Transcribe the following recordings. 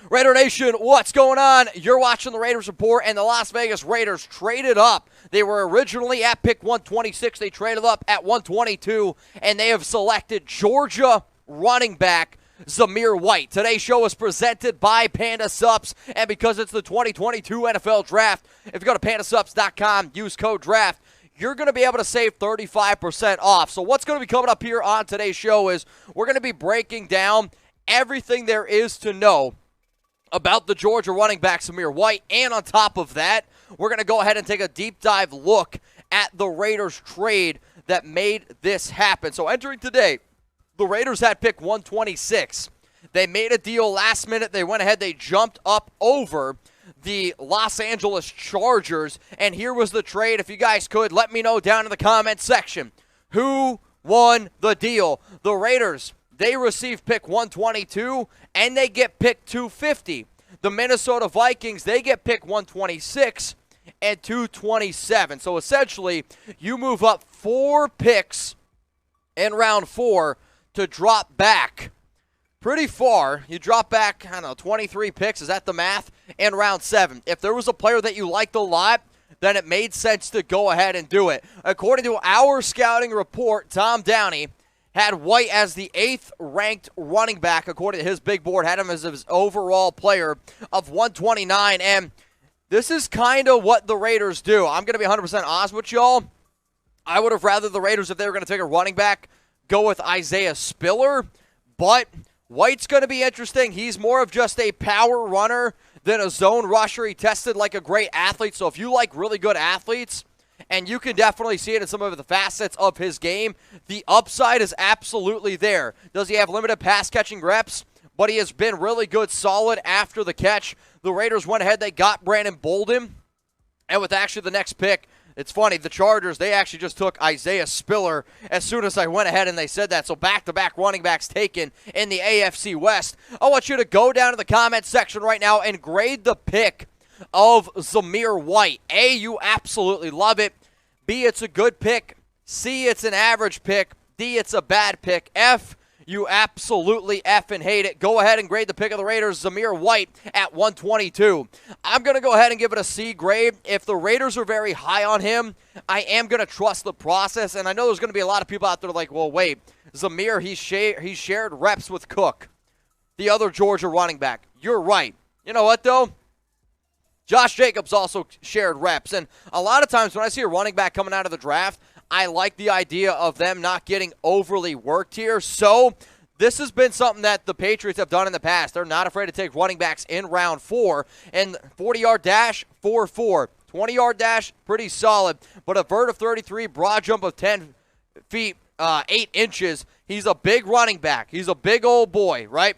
Raider Nation, what's going on? You're watching the Raiders Report, and the Las Vegas Raiders traded up. They were originally at pick 126. They traded up at 122, and they have selected Georgia running back Zamir White. Today's show is presented by Panda Supps, and because it's the 2022 NFL Draft, if you go to pandasupps.com, use code DRAFT, you're going to be able to save 35% off. So what's going to be coming up here on today's show is we're going to be breaking down everything there is to know about the Georgia running back Zamir White, and on top of that, we're going to go ahead and take a deep dive look at the Raiders trade that made this happen. So entering today, the Raiders had pick 126. They made a deal last minute. They went ahead. They jumped up over the Los Angeles Chargers, and here was the trade. If you guys could, let me know down in the comment section. Who won the deal? The Raiders, they receive pick 122, and they get pick 250. The Minnesota Vikings, they get pick 126 and 227. So essentially, you move up 4 picks in round 4 to drop back pretty far. You drop back, 23 picks. Is that the math? In round 7. If there was a player that you liked a lot, then it made sense to go ahead and do it. According to our scouting report, Tom Downey had White as the 8th ranked running back, according to his big board, had him as his overall player of 129, and this is kind of what the Raiders do. I'm going to be 100% honest with y'all. I would have rather the Raiders, if they were going to take a running back, go with Isaiah Spiller, but White's going to be interesting. He's more of just a power runner than a zone rusher. He tested like a great athlete, so if you like really good athletes, and you can definitely see it in some of the facets of his game, the upside is absolutely there. Does he have limited pass-catching reps? But he has been really good, solid after the catch. The Raiders went ahead, they got Brandon Bolden, and with actually the next pick, it's funny, the Chargers, they actually just took Isaiah Spiller as soon as I went ahead and they said that. So back-to-back running backs taken in the AFC West. I want you to go down to the comment section right now and grade the pick of Zamir White. A, you absolutely love it. B, it's a good pick. C, it's an average pick. D, it's a bad pick. F, you absolutely effing hate it. Go ahead and grade the pick of the Raiders, Zamir White, at 122. I'm going to go ahead and give it a C grade. If the Raiders are very high on him, I am going to trust the process. And I know there's going to be a lot of people out there like, well, wait, Zamir, he shared reps with Cook, the other Georgia running back. You're right. You know what, though? Josh Jacobs also shared reps. And a lot of times when I see a running back coming out of the draft, I like the idea of them not getting overly worked here. So this has been something that the Patriots have done in the past. They're not afraid to take running backs in round 4. And 40-yard dash, 4.4. 20-yard dash, pretty solid. But a vert of 33, broad jump of 10 feet, 8 inches. He's a big running back. He's a big old boy, right?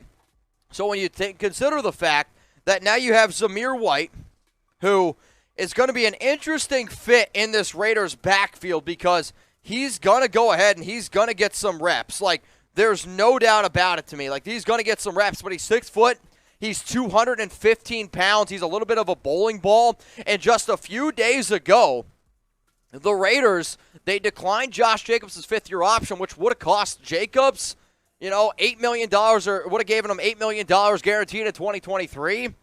So when you consider the fact that now you have Zamir White, who is going to be an interesting fit in this Raiders backfield because he's going to go ahead and he's going to get some reps. Like, there's no doubt about it to me. Like, he's going to get some reps, but he's 6 foot. He's 215 pounds. He's a little bit of a bowling ball. And just a few days ago, the Raiders, they declined Josh Jacobs' 5th-year option, which would have cost Jacobs, $8 million, or would have given him $8 million guaranteed in 2023.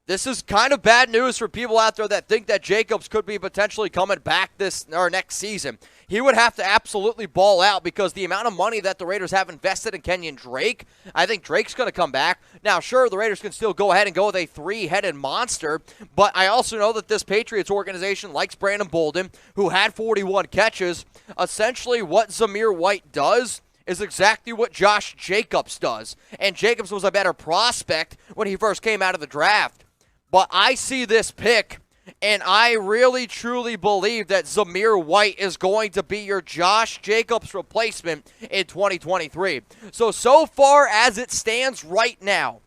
This is kind of bad news for people out there that think that Jacobs could be potentially coming back this or next season. He would have to absolutely ball out because the amount of money that the Raiders have invested in Kenyon Drake, I think Drake's going to come back. Now, sure, the Raiders can still go ahead and go with a 3-headed monster, but I also know that this Patriots organization likes Brandon Bolden, who had 41 catches. Essentially, what Zamir White does is exactly what Josh Jacobs does, and Jacobs was a better prospect when he first came out of the draft. But I see this pick, and I really, truly believe that Zamir White is going to be your Josh Jacobs replacement in 2023. So far as it stands right now,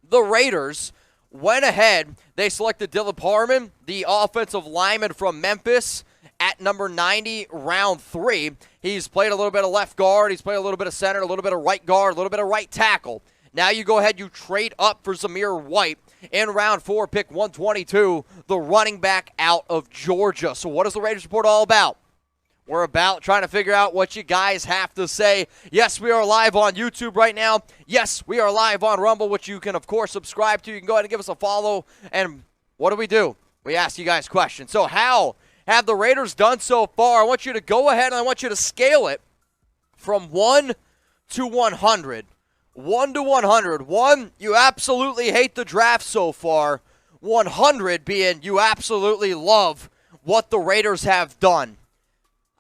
the Raiders went ahead. They selected Dylan Parham, the offensive lineman from Memphis, at number 90, round 3. He's played a little bit of left guard. He's played a little bit of center, a little bit of right guard, a little bit of right tackle. Now you go ahead, you trade up for Zamir White. In round 4, pick 122, the running back out of Georgia. So what is the Raiders Report all about? we're about trying to figure out what you guys have to say. Yes, we are live on YouTube right now. Yes, we are live on Rumble, which you can, of course, subscribe to. You can go ahead and give us a follow. And what do? We ask you guys questions. So how have the Raiders done so far? I want you to go ahead and I want you to scale it from 1 to 100. 1 to 100. 1, you absolutely hate the draft so far. 100 being you absolutely love what the Raiders have done.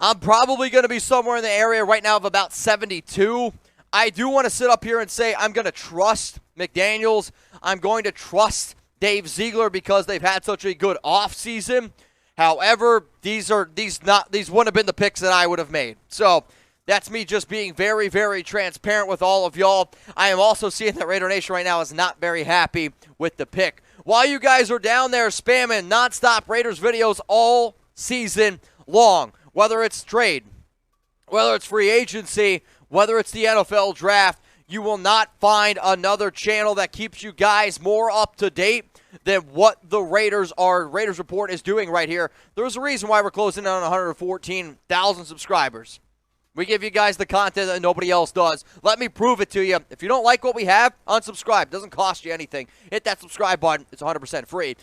I'm probably going to be somewhere in the area right now of about 72. I do want to sit up here and say I'm going to trust McDaniels. I'm going to trust Dave Ziegler because they've had such a good offseason. However, these wouldn't have been the picks that I would have made. So that's me just being very, very transparent with all of y'all. I am also seeing that Raider Nation right now is not very happy with the pick. While you guys are down there spamming nonstop Raiders videos all season long, whether it's trade, whether it's free agency, whether it's the NFL draft, you will not find another channel that keeps you guys more up to date than what the Raiders Report is doing right here. There's a reason why we're closing in on 114,000 subscribers. We give you guys the content that nobody else does. Let me prove it to you. If you don't like what we have, unsubscribe. It doesn't cost you anything. Hit that subscribe button. It's 100% free.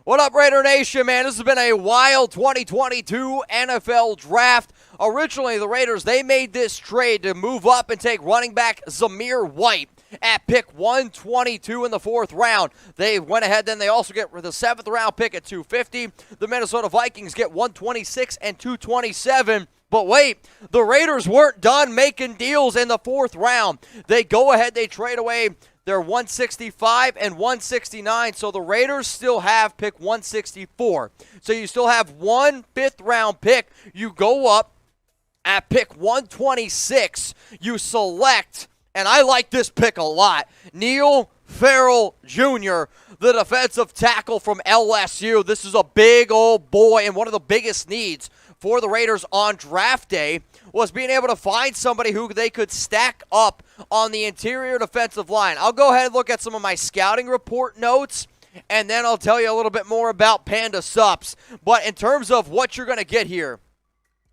What up, Raider Nation, man? This has been a wild 2022 NFL Draft. Originally, the Raiders, they made this trade to move up and take running back Zamir White at pick 122 in the 4th round. They went ahead, then they also get the 7th round pick at 250. The Minnesota Vikings get 126 and 227. But wait, the Raiders weren't done making deals in the 4th round. They go ahead, they trade away their 165 and 169, so the Raiders still have pick 164. So you still have one 5th round pick. You go up at pick 126. You select, and I like this pick a lot, Neil Farrell Jr., the defensive tackle from LSU. This is a big old boy, and one of the biggest needs for the Raiders on draft day was being able to find somebody who they could stack up on the interior defensive line. I'll go ahead and look at some of my scouting report notes, and then I'll tell you a little bit more about Panda Supps. But in terms of what you're going to get here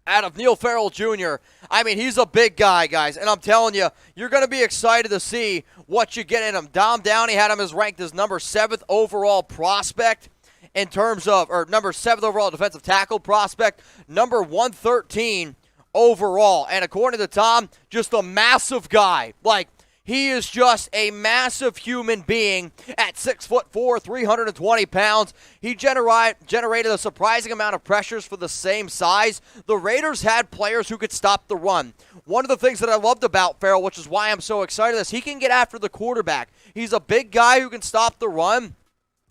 out of Neil Farrell Jr., I mean, he's a big guy, guys, and I'm telling you, you're going to be excited to see what you get in him. Dom Downey had him as ranked as number 7th overall prospect in terms of, or number 7th overall defensive tackle prospect, number 113 overall. And according to Tom, just a massive guy. Like, he is just a massive human being at 6'4", 320 pounds. He generated a surprising amount of pressures for the same size. The Raiders had players who could stop the run. One of the things that I loved about Farrell, which is why I'm so excited, is he can get after the quarterback. He's a big guy who can stop the run,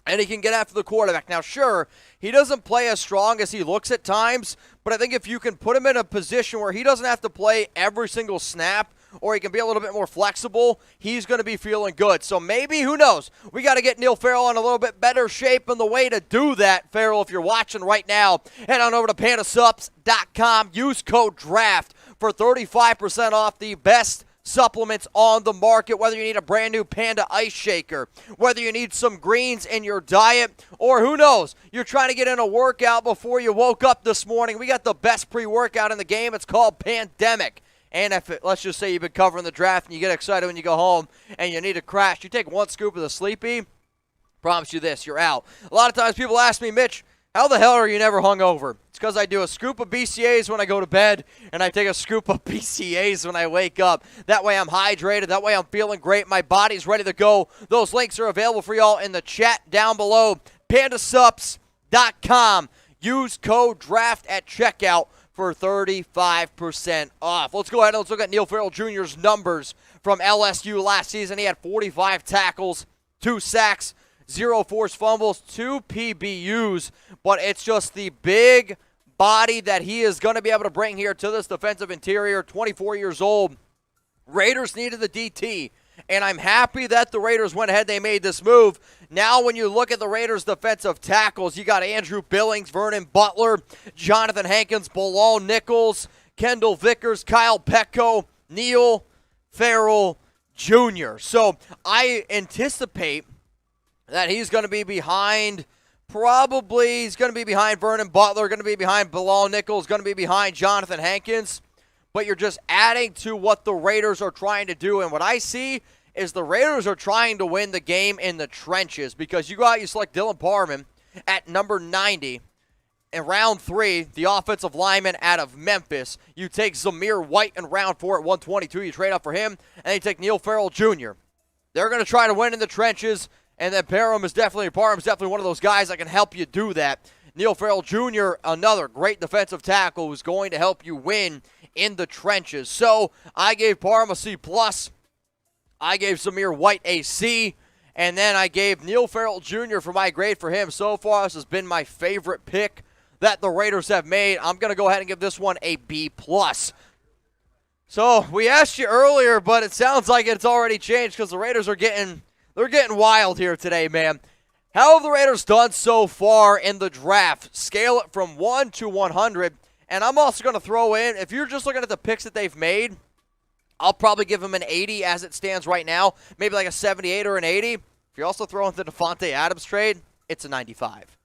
and he can get after the quarterback. Now, sure, he doesn't play as strong as he looks at times, but I think if you can put him in a position where he doesn't have to play every single snap, or he can be a little bit more flexible, he's going to be feeling good. So maybe, who knows, we got to get Neil Farrell in a little bit better shape, and the way to do that, Farrell, if you're watching right now, head on over to pandasupps.com. Use code DRAFT for 35% off the best supplements on the market, whether you need a brand new Panda ice shaker, whether you need some greens in your diet, or who knows, you're trying to get in a workout before you woke up this morning. We got the best pre-workout in the game. It's called Pandemic. And if let's just say you've been covering the draft and you get excited when you go home and you need a crash, you take one scoop of the Sleepy, promise you this, you're out. A lot of times people ask me, Mitch, how the hell are you never hungover? It's because I do a scoop of BCAAs when I go to bed, and I take a scoop of BCAAs when I wake up. That way I'm hydrated. That way I'm feeling great. My body's ready to go. Those links are available for y'all in the chat down below. Pandasupps.com. Use code DRAFT at checkout for 35% off. Let's go ahead and let's look at Neil Farrell Jr.'s numbers from LSU last season. He had 45 tackles, 2 sacks, 0 forced fumbles, 2 PBUs, but it's just the big body that he is going to be able to bring here to this defensive interior. 24 years old. Raiders needed the DT, and I'm happy that the Raiders went ahead. They made this move. Now when you look at the Raiders' defensive tackles, you got Andrew Billings, Vernon Butler, Jonathan Hankins, Bilal Nichols, Kendall Vickers, Kyle Petco, Neil Farrell Jr. So I anticipate that he's going to be behind Probably he's going to be behind Vernon Butler, going to be behind Bilal Nichols, going to be behind Jonathan Hankins. But you're just adding to what the Raiders are trying to do. And what I see is the Raiders are trying to win the game in the trenches, because you go out, you select Dylan Parham at number 90. In round 3, the offensive lineman out of Memphis. You take Zamir White in round 4 at 122. You trade up for him. And you take Neil Farrell Jr. They're going to try to win in the trenches. And then Parham's definitely one of those guys that can help you do that. Neil Farrell Jr., another great defensive tackle who's going to help you win in the trenches. So I gave Parham a C+. I gave Zamir White a C. And then I gave Neil Farrell Jr. for my grade for him. So far, this has been my favorite pick that the Raiders have made. I'm going to go ahead and give this one a B+. So we asked you earlier, but it sounds like it's already changed, because the Raiders are getting wild here today, man. How have the Raiders done so far in the draft? Scale it from 1 to 100. And I'm also going to throw in, if you're just looking at the picks that they've made, I'll probably give them an 80 as it stands right now. Maybe like a 78 or an 80. If you also throw in the Devontae Adams trade, it's a 95.